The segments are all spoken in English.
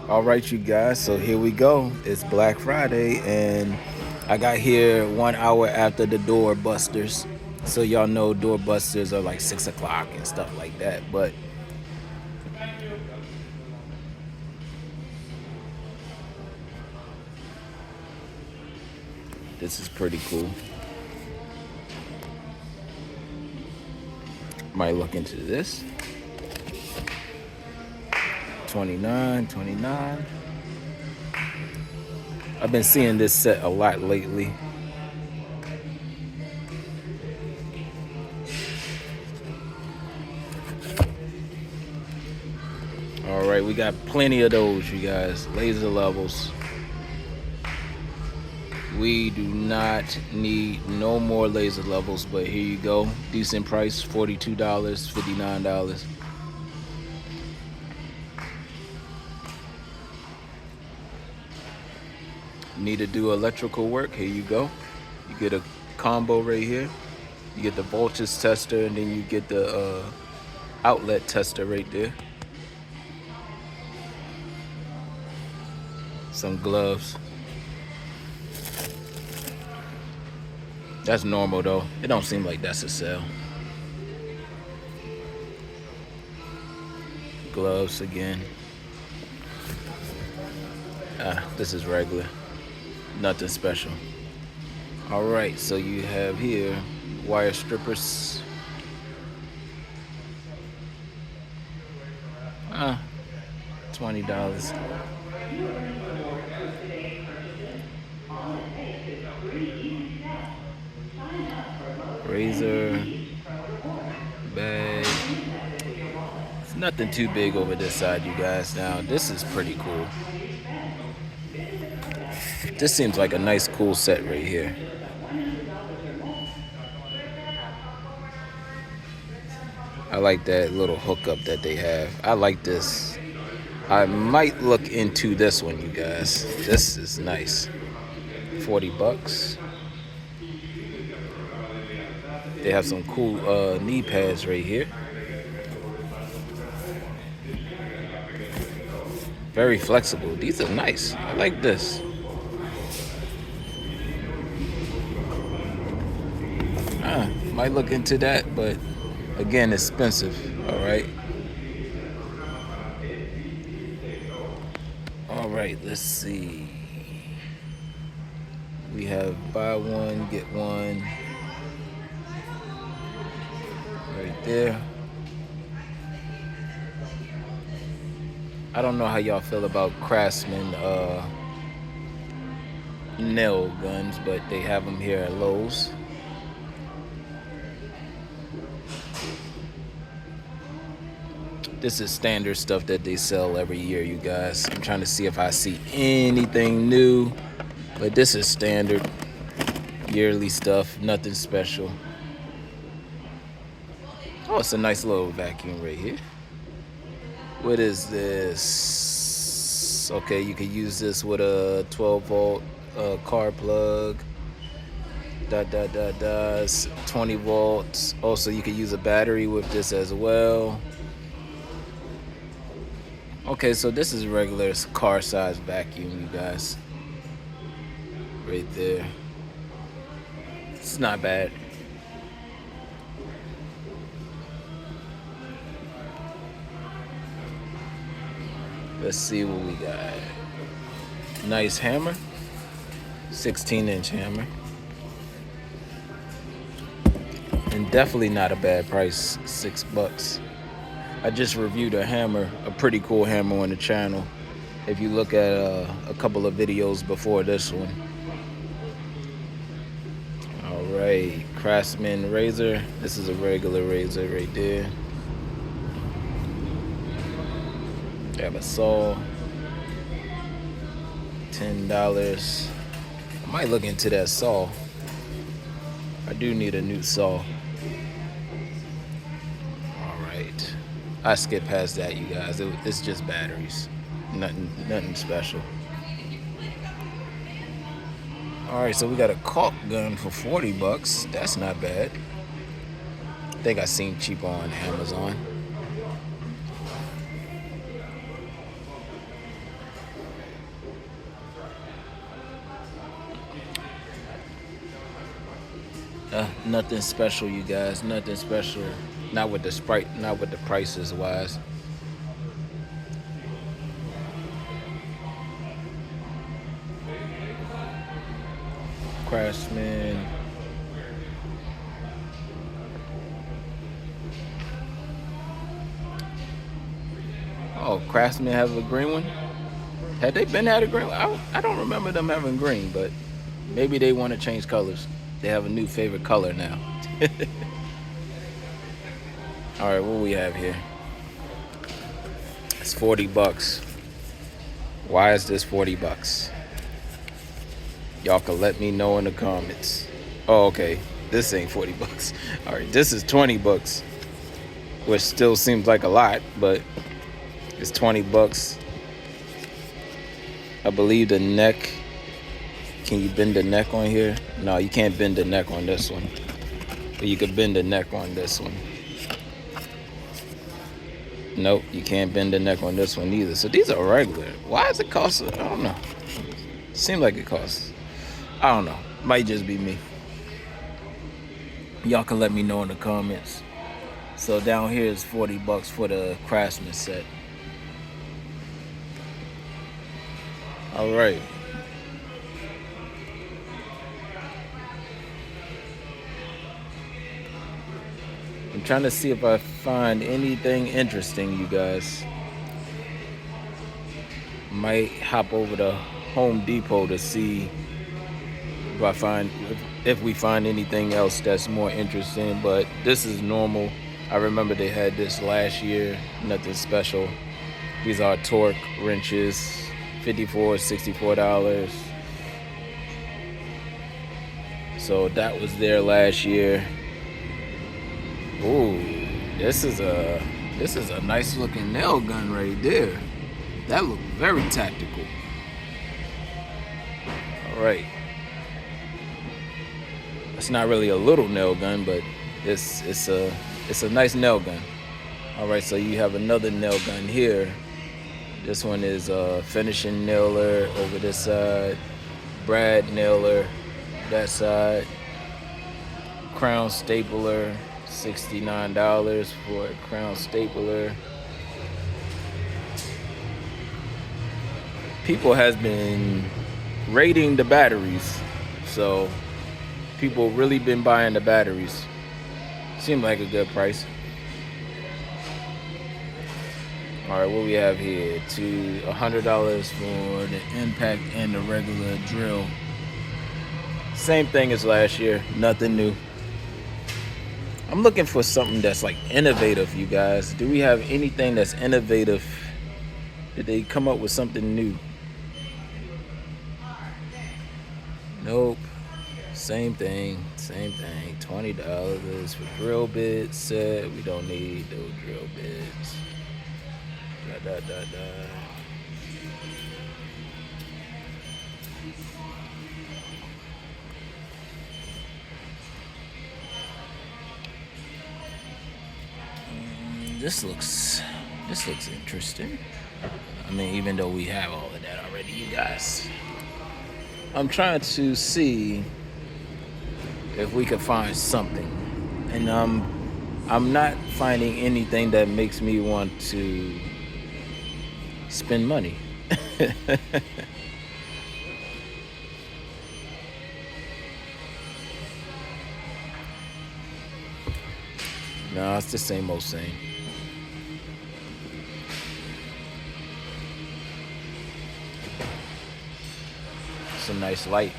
All right, you guys. So here we go. It's Black Friday, and I got here 1 hour after the doorbusters. So y'all know doorbusters are like 6 o'clock and stuff like that. But this is pretty cool. Might look into this. 29, 29. I've been seeing this set a lot lately. All right, we got plenty of those, you guys. Laser levels. We do not need no more laser levels, but here you go. Decent price, $42, $59. Need to do electrical work, here you go. You get a combo right here. You get the voltage tester, and then you get the outlet tester right there. Some gloves. That's normal though. It don't seem like that's a sale. Gloves again. This is regular. Nothing special. All right, so you have here wire strippers. $20. Razor bag. It's nothing too big over this side, you guys. Now this is pretty cool. This seems like a nice cool set right here. I like that little hookup that they have. I like this. I might look into this one, you guys. This is nice. 40 bucks. They have some cool knee pads right here. Very flexible. These are nice. I like this. Might look into that, but again, expensive. All right. All right, let's see. We have buy one, get one. Right there. I don't know how y'all feel about Craftsman nail guns, but they have them here at Lowe's. This is standard stuff that they sell every year, you guys. I'm trying to see if I see anything new, but this is standard yearly stuff, nothing special. Oh, it's a nice little vacuum right here. What is this? Okay, you can use this with a 12-volt car plug. It's 20 volts. Also, you can use a battery with this as well. Okay, so this is a regular car size vacuum, you guys. Right there. It's not bad. Let's see what we got. Nice hammer. 16-inch hammer. And definitely not a bad price, $6. I just reviewed a hammer, a pretty cool hammer on the channel. If you look at a couple of videos before this one. All right, Craftsman razor. This is a regular razor right there. They have a saw. $10. I might look into that saw. I do need a new saw. All right. I skip past that, you guys. It's just batteries. Nothing special. All right, so we got a caulk gun for 40 bucks. That's not bad. I think I seen cheaper on Amazon. Nothing special, you guys. Nothing special. Not with the Sprite. Not with the prices wise. Craftsman. Oh, Craftsman have a green one. Had they been had a green one? I don't remember them having green, but maybe they want to change colors. They have a new favorite color now. All right, what we have here? It's 40 bucks. Why is this 40 bucks? Y'all can let me know in the comments. Oh, okay. This ain't 40 bucks. All right, this is 20 bucks, which still seems like a lot, but it's 20 bucks. I believe the neck. Can you bend the neck on here? No, you can't bend the neck on this one. But you can bend the neck on this one. Nope, you can't bend the neck on this one either. So these are regular. Why does it cost? I don't know. Seems like it costs. I don't know. Might just be me. Y'all can let me know in the comments. So down here is 40 bucks for the Craftsman set. All right. I'm trying to see if I find anything interesting, you guys. Might hop over to Home Depot to see if we find anything else that's more interesting. But this is normal. I remember they had this last year. Nothing special. These are torque wrenches. $54, $64. So that was there last year. Ooh, this is a nice looking nail gun right there. That looked very tactical. All right. It's not really a little nail gun, but it's a nice nail gun. All right, so you have another nail gun here. This one is finishing nailer over this side, brad nailer that side, crown stapler, $69 for a crown stapler. People has been rating the batteries, so people really been buying the batteries. Seemed like a good price. All right, what we have here? $100 for the impact and the regular drill. Same thing as last year, nothing new. I'm looking for something that's like innovative, you guys. Do we have anything that's innovative? Did they come up with something new? Nope. Same thing. $20 for drill bits. Set. We don't need those drill bits. This looks interesting. I mean, even though we have all of that already, you guys. I'm trying to see if we could find something, and I'm not finding anything that makes me want to spend money. No, it's the same old same. It's a nice light.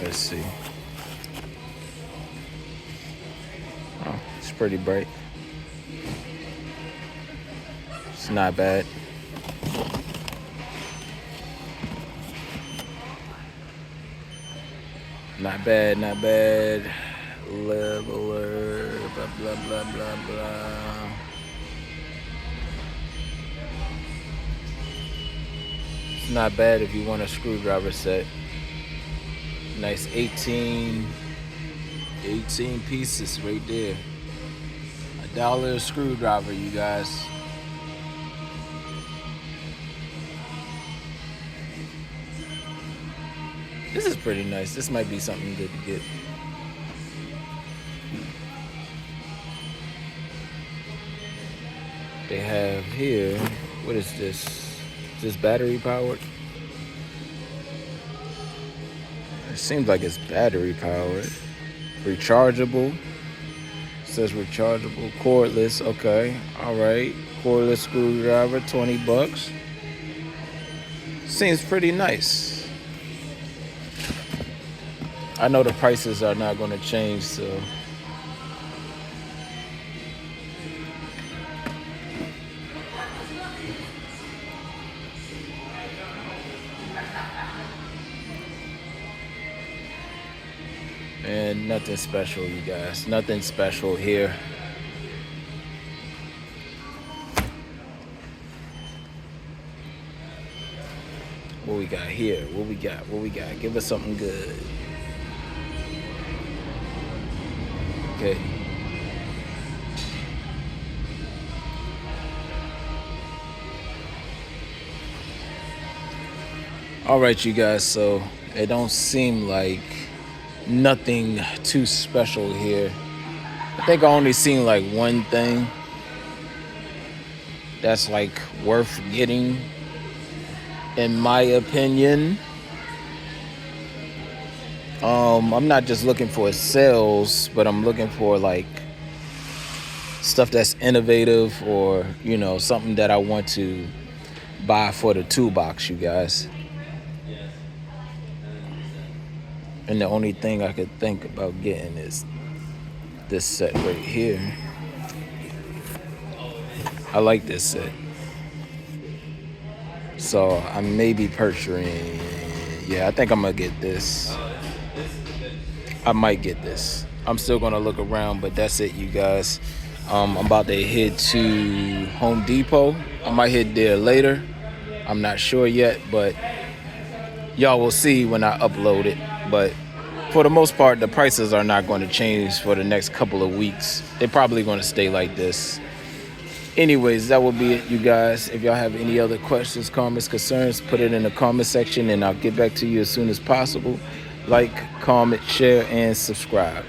Let's see. Oh, it's pretty bright. It's not bad. Not bad. Leveler, blah, blah, blah. It's not bad if you want a screwdriver set. Nice 18 pieces right there. $1 a screwdriver, you guys. This is pretty nice. This might be something good to get. They have here, what is this? Is this battery powered? It seems like it's battery powered. Rechargeable. It says rechargeable, cordless. Okay, all right. Cordless screwdriver, 20 bucks. Seems pretty nice. I know the prices are not going to change, so. And nothing special, you guys. Nothing special here. What we got here? What we got? What we got? Give us something good. Okay. All right, you guys. So it don't seem like nothing too special here. I think I only seen like one thing that's like worth getting, in my opinion. I'm not just looking for sales, but I'm looking for like stuff that's innovative, or something that I want to buy for the toolbox, you guys. And the only thing I could think about getting is this set right here. I like this set. So I may be purchasing. Yeah, I think I'm going to get this. I might get this. I'm still going to look around, but that's it, you guys. I'm about to head to Home Depot. I might head there later. I'm not sure yet, but y'all will see when I upload it. But for the most part, the prices are not going to change for the next couple of weeks. They're probably going to stay like this. Anyways, that will be it, you guys. If y'all have any other questions, comments, concerns, put it in the comment section, and I'll get back to you as soon as possible. Like, comment, share, and subscribe.